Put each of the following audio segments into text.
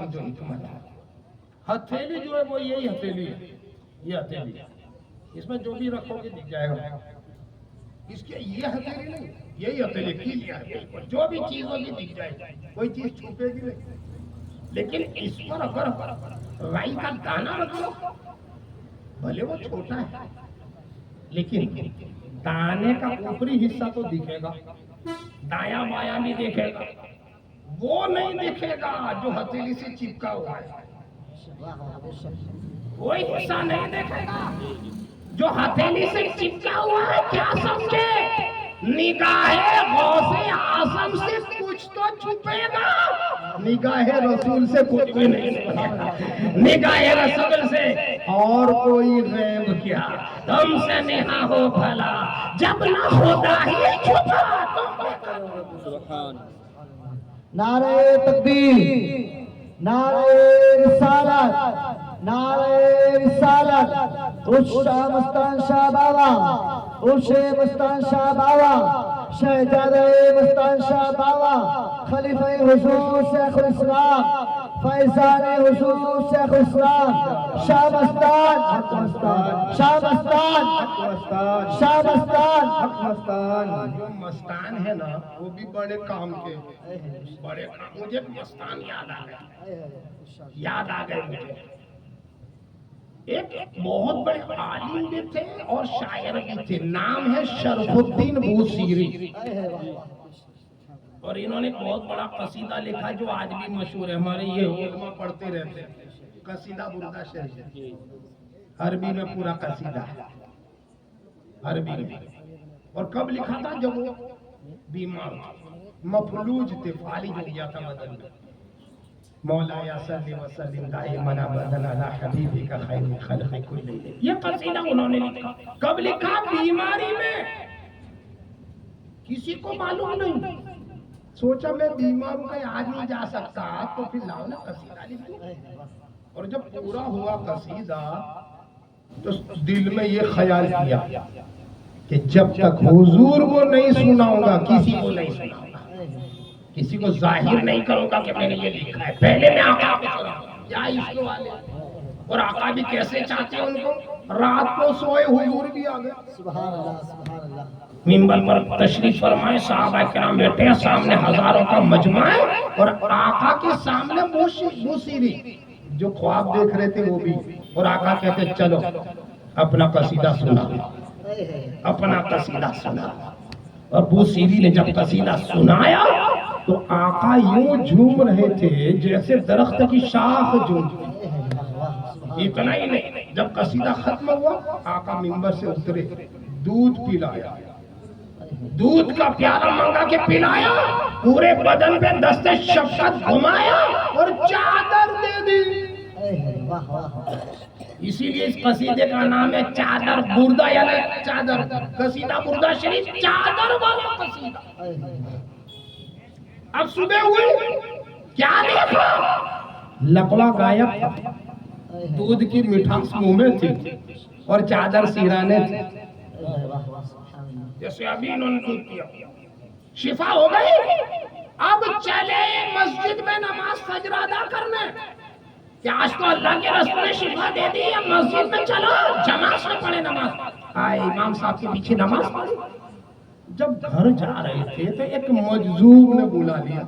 جو حکمت ہے. ہتھیلی جو ہے وہ یہی ہتھیلی ہے، یہ ہتھیلی ہے، اس میں جو بھی رکھو گے دکھ جائے گا. اس کے یہ ہتھیلی نہیں، یہی ہتھیلی کھیلی ہے، جو بھی چیز ہوگی دکھ جائے گی، کوئی چیز چھپے گی نہیں. لیکن اس پر اگر رائی کا دانا رکھ لو، بھلے وہ چھوٹا ہے لیکن دانے کا اوپری حصہ تو دکھے گا، دایاں بایاں بھی دیکھے گا. وہ نہیں دیکھے گا جو ہتھیلی سے چپکا ہوا ہے، کوئی حصہ نہیں دیکھے گا جو ہتھیلی سے چپکا ہوا ہے. کیا سمجھے؟ نگاہ غوث اعظم سے کچھ تو چھپے گا، نگاہ رسول سے کچھ بھی نہیں چھپے گا. نگاہ رسول سے اور کوئی غیب کیا تم سے نہا ہو بھلا، جب نہ خدا ہی چھپا تو نعرہ تکبیر، نعرہ رسالت، نعرہ رسالت. اس شاہ مستان شاہ بابا، اس مستان شاہ بابا، شہزادہ مستان شاہ بابا، خلیفہ حضور شیخ الاسلام، فیضان حضور شیخ الاسلام، شاہ مستان، شاہ مستان، شاہ مستان. جو مستان ہے نا وہ بھی بڑے کام کے، بڑے کام. مجھے مستان یاد آ گئے مجھے. ایک بہت بڑے عالم بھی تھے اور شاعر بھی تھے، نام ہے شرف الدین بوصیری، اور انہوں نے بہت بڑا قصیدہ لکھا جو آج بھی مشہور ہے. ہمارے یہ علماء پڑھتے رہتے ہیں، قصیدہ بردہ شریف، عربی میں پورا قصیدہ ہے، عربی میں. اور کب لکھا تھا؟ جب وہ بیمار تھے، مفلوج تھے، فالج ہو گیا تھا بدن میں. مولا یا صلی وسلم دائما ابدا علی حبیبک خیر الخلق کلہم. یہ قصیدہ انہوں نے لکھا. کب لکھا؟ بیماری میں. کسی کو معلوم نہیں. سوچا میں بیمار ہوں، کہیں آج نہیں جا سکتا، تو پھر لاؤ نا قصیدہ لکھ دوں. اور جب پورا ہوا قصیدہ تو دل میں یہ خیال کیا کہ جب تک حضور کو نہیں سناؤں گا کسی کو نہیں سناؤں گا، کسی کو ظاہر نہیں کروں گا کہ میں نے یہ لکھا ہے. پہلے میں آقا کو سناؤں. کیا عشق والے، اور آقا بھی کیسے چاہتے ہیں ان کو. رات کو سوئے حضور بھی آ گئے، سبحان اللہ، سبحان اللہ. منبر پر تشریف فرمائے، صحابہ کرام بیٹھے ہیں، سامنے ہزاروں کا مجمع ہے، اور آقا کے سامنے بوصیری جو خواب دیکھ رہے تھے وہ بھی. اور آقا کہتے چلو اپنا قصیدہ سنا، اپنا قصیدہ سنا. اور بوصیری نے جب قصیدہ سنایا تو آقا یوں جھوم رہے تھے جیسے درخت کی شاخ جھومتی. اتنا ہی نہیں، جب قصیدہ ختم ہوا آقا منبر سے اترے، دودھ پلایا، دودھ کا پیالہ منگا کے پلایا، پورے بدن پہ دست شفقت گھمایا اور چادر دے دی. اسی لیے اس قصیدے کا نام ہے چادر بردہ، یعنی چادر. قصیدہ بردہ شریف چادر والا قصیدہ. اب صبح ہوئی، کیا دیکھا؟ لقڑا غائب تھا، دودھ کی مٹھاس منہ میں تھی اور چادر سیرانے تھی. جیسے ابھی انہوں نے دودھ پیا، شفا ہو گئی. اب چلے مسجد میں نماز فجر ادا کرنے. کہ آج تو اللہ کے رسول نے شفا دے دی، اب مسجد میں چلو جماعت میں پڑھے نماز. آئے امام صاحب کے پیچھے نماز پڑھی. جب گھر جا رہے تھے تو ایک مجذوب نے بلا لیا،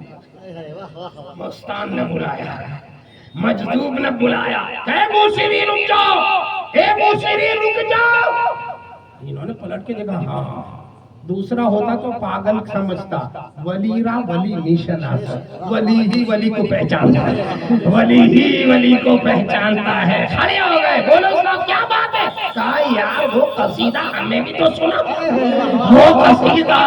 مستان نے بلایا، مجذوب نے بلایا، اے بوصیری رک جاؤ، اے بوصیری رک جاؤ. انہوں نے پلٹ کے دیکھا، ہاں ہاں. دوسرا ہوتا تو پاگل سمجھتا، ولی را ولی نشان آتا، ولی ہی ولی کو پہچانتا ہے، ولی ہی ولی کو پہچانتا ہے. کھڑے ہو گئے، بولو صاحب کیا بات ہے؟ کہا یار وہ قصیدہ ہمیں بھی تو سنا، وہ قصیدہ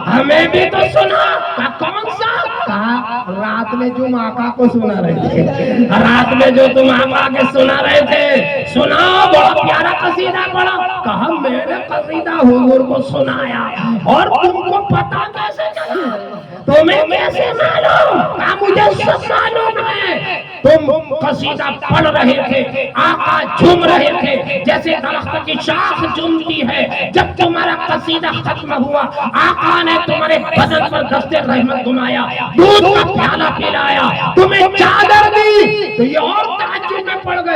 ہمیں بھی تو سنا. کہا کون سا؟ کہا رات میں جو آقا کو سنا رہے تھے، رات میں جو تم آقا کے سنا رہے تھے، سنا بڑا پیارا قصیدہ پڑھا. کہا میں نے قصیدہ حضور کو سنایا اور تم کو پتا کیسے چلا؟ تمہیں کیسے معلوم؟ کہا مجھے سب معلوم ہے. تم قصیدہ پڑھ رہے تھے، آقا جھوم رہے تھے جیسے درخت کی شاخ جھومتی ہے. جب تمہارا قصیدہ ختم ہوا آقا نے تمہارے بدن پر دست رحمت گھمایا، دودھ کا پیالہ پلایا، تمہیں چادر دی.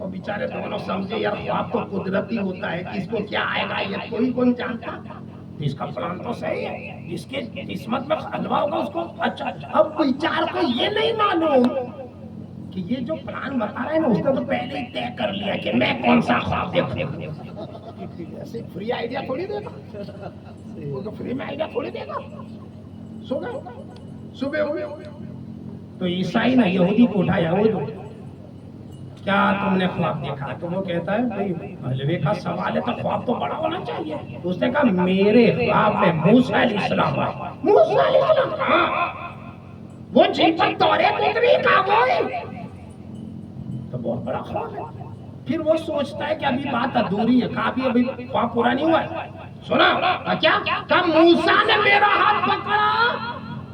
اور بیچارے دونوں سمجھے یار خواب تو قدرتی ہوتا ہے، کس کو کیا آئے گا یہ کوئی کون جانتا، اس کا پلان تو صحیح ہے، جس کے قسمت میں حلوا ہوگا اس کو اچھا۔ اب بیچار کو یہ نہیں معلوم کہ یہ جو پلان بتا رہے ہیں نا اس نے تو پہلے ہی طے کر لیا کہ میں کون سا خواب دیکھوں گا، ایسے فری آئیڈیا تھوڑی دے گا، وہ تو فری میں آئیڈیا تھوڑی دے گا۔ سو گئے، صبح ہو گئے تو عیسائی نے یہودی کو اٹھایا، وہ کیا تم نے خواب دیکھا؟ تو وہ کہتا ہے بھائی حلوے کا سوال ہے تو خواب تو بڑا ہونا چاہیے۔ تو اس نے کہا میرے خواب میں موسیٰ علیہ السلام آئے۔ موسیٰ علیہ السلام، ہاں وہ جن پر توریت اتری کا وہ تو بہت بڑا خواب ہے۔ پھر وہ سوچتا ہے کہ ابھی بات ادھوری ہے، کہا ابھی خواب پورا نہیں ہوا ہے۔ سنا کیا کہ موسیٰ نے میرا ہاتھ پکڑا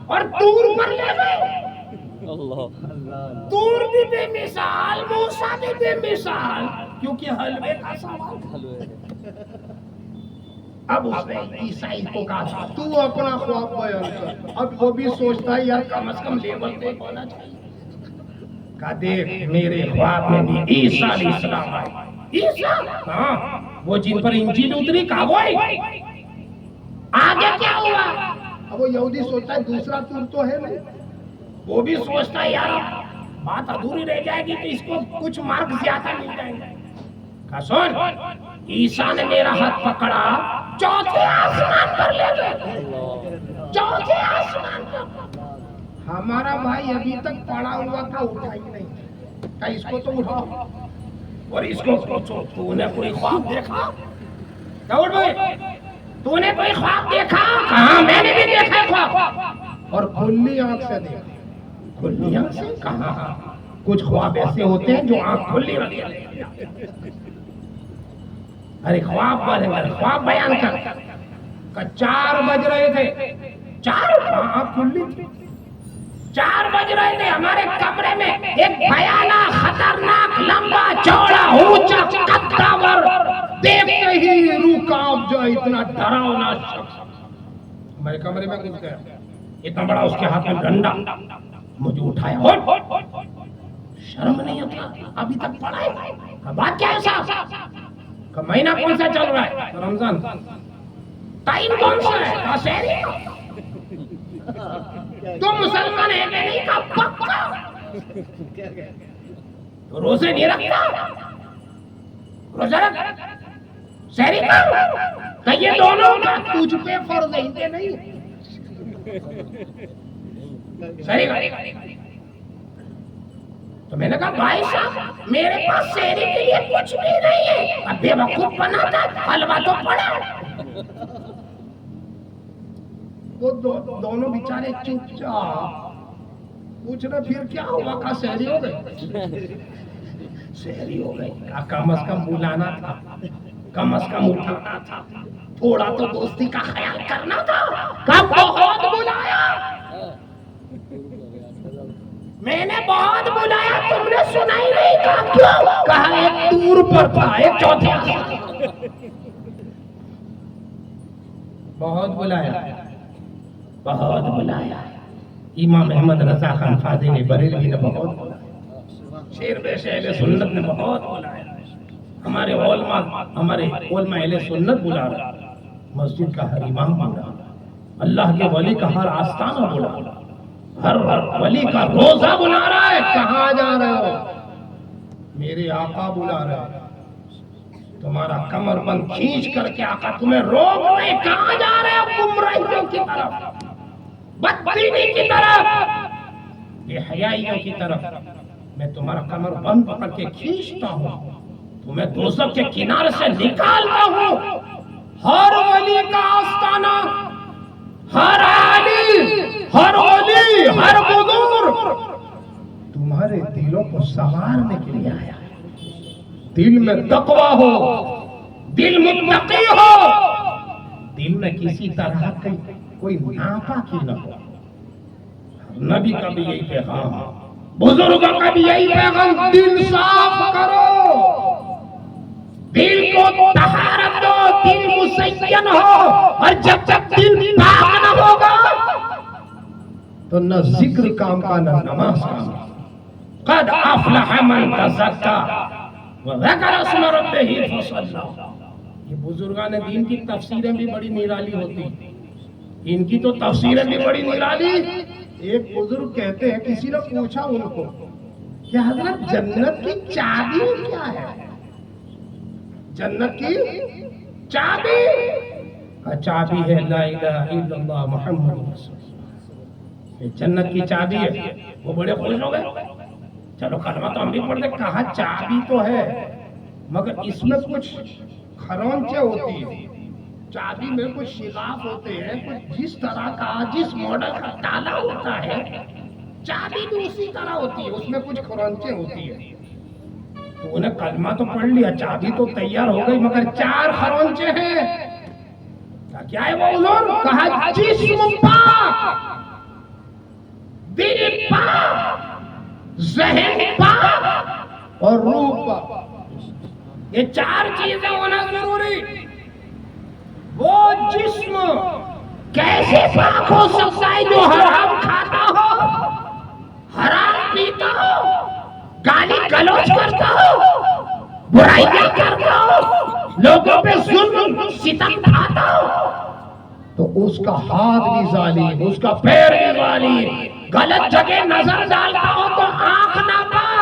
اور طور پر لے گئے۔ طور بھی بے مثال، موسیٰ بھی بے مثال، کیونکہ حلوے کا سوال۔ اب اس نے عیسائی کو کہا تو اپنا خواب بیان کر۔ اب وہ بھی سوچتا ہے یار کم از کم لیول پہ ہونا چاہیے۔ کہا دیکھ میرے خواب میں بھی عیسیٰ علیہ السلام آئے۔ عیسیٰ، ہاں وہ جن پر انجیل اتری، کہا وہ آگے کیا ہوا؟ اب وہ یہودی سوچتا ہے دوسرا طور تو ہے نہیں، وہ بھی سوچتا ہے یار بات ادھوری رہ جائے گی تو اس کو کچھ مارک زیادہ مل جائیں گے۔ کہا سن، عیسیٰ نے میرا ہاتھ پکڑا، چوتھے آسمان پر لے گئے، چوتھے آسمان پر۔ ہمارا بھائی ابھی تک پڑا ہوا تھا، اٹھا ہی نہیں، کہا اس کو تو اٹھاؤ اور اس کو پوچھو تو نے کوئی خواب دیکھا؟ کہا اٹھ بھائی تو نے کوئی خواب دیکھا؟ کہاں میں نے بھی دیکھا خواب، اور کھلی آنکھ سے دیکھا۔ کھلی آنکھ سے کہاں؟ کچھ خواب ایسے ہوتے ہیں جو آنکھ کھلی رکھتے ہیں۔ ارے خواب خواب بیان کر۔ کہ 4 بج رہے تھے، 4 آنکھ کھلی تھی، 4 بج رہے تھے، ہمارے کمرے میں ایک بھیانک خطرناک لمبا چوڑا اونچا قدور، دیکھتے ہی روح کانپ جائے اتنا ڈراؤنا شخص ہمارے کمرے میں گھس گیا، اتنا بڑا اس کے ہاتھ میں ڈنڈا، مجھے اٹھایا، شرم نہیں ہوتا ابھی تک پڑھا ہے؟ بات کیا ہے صاحب؟ کہ مہینہ کون سا چل رہا ہے؟ رمضان۔ ٹائم کون سا ہے؟ کہا سحری۔ تو مسلمان ہے کہ نہیں؟ کہا پکا۔ تو روزے نہیں رکھتا؟ روزہ رکھ، سحری کا؟ کہ یہ دونوں کا تجھ پہ فرض ہے، کہ نہیں؟ سحری کا؟ تو میں نے کہا بھائی صاحب میرے پاس سحری کے لیے کچھ بھی نہیں ہے، اب بے وقوف بناتا حلوہ تو پڑا۔ وہ دونوں بیچارے چپ چاپ پوچھ رہے پھر کیا ہوا؟ کہا سحری ہو گئی، سحری ہو گئی۔ کم از کم بلانا تھا، کم از کم اٹھانا تھا، تھوڑا تو دوستی کا خیال کرنا تھا۔ کہا بہت بلایا، میں نے بہت بلایا، تم نے سنا ہی نہیں۔ کہا کیوں؟ کہا ایک دور پر تھا، ایک چوتھے آسمان۔ بہت بلایا، بہت بلایا۔ امام احمد رضا خان فاضل بریلوی نے بہت بلایا، شیر بیش اہل سنت نے بہت بلایا، ہمارے علماء اہل سنت بلا رہا، مسجد کا ہر امام بلا رہا، اللہ کے ولی کا ہر آستانہ بلا رہا، ہر ولی کا روزہ بلا رہا ہے۔ کہاں جا رہے ہو؟ میرے آقا بلا رہے ہیں، تمہارا کمر بند کھینچ کر کے آقا تمہیں روک رہے۔ کہاں جا رہے ہو؟ گمراہیوں کی طرف، بددینی کی طرف، بے حیائیوں کی طرف۔ میں تمہارا کمر بند پکڑ کے کھینچتا ہوں، تمہیں دوزخ کے کنارے سے نکالتا ہوں۔ ہر ولی کا آستانہ، ہر عالم، ہر ولی، ہر بزرگ تمہارے دلوں کو سنوارنے کے لیے آیا ہے۔ دل میں تقویٰ ہو، دل متقی ہو، دل میں کسی طرح کی کوئی ناپاکی نہ ہو۔ نبی کا بھی یہی پیغام ہے، بزرگوں کا بھی یہی پیغام، دل صاف کرو، دل کو طہارت دو، دل مزین ہو، اور جب تک دل پاک نہ ہوگا تو نہ ذکر کام کا نہ نماز کام کا۔ قد افلح من تزکا وذکر اسم ربہ فصلی. یہ بزرگان دین کی تفسیریں بھی بڑی نرالی ہوتی ہیں. ان کی تو تفسیریں بھی بڑی نرالی. ایک بزرگ کہتے ہیں کسی نے پوچھا ان کو کہ حضرت جنت کی چابی کیا ہے؟ جنت کی چابی چابی ہے لا الہ الا اللہ محمد رسول اللہ. یہ جنت کی چابی ہے. وہ بڑے خوش ہو گئے. چلو کلمہ تو ہم بھی پڑھتے. کہا چابی تو ہے مگر اس میں کچھ خرونچے ہوتی ہیں. چابی میں کچھ شگاف ہوتے ہیں. کچھ جس طرح کا جس ماڈل کا تالا ہوتا ہے چابی بھی اسی طرح ہوتی ہے. اس میں کچھ خرونچے ہوتی ہیں. تو انہیں کلمہ تو پڑھ لیا, چابی تو تیار ہو گئی, مگر 4 خرونچے ہیں. کیا ہے وہ حضور؟ کہا جسم پاک, دل پاک, ذہن پاک اور روح پاک. یہ 4 چیزیں ہونا ضروری. وہ جسم کیسے پاک ہو سکتا ہے جو حرام کھاتا ہو, حرام پیتا ہو, گالی گلوچ کرتا ہو, برائیاں کرتا ہو, لوگوں پہ ظلم ستم کھاتا ہو. تو اس کا ہاتھ بھی ظالم, اس کا پیر بھی ظالم, غلط جگہ نظر ڈالتا ہو تو آنکھ نہ پائے.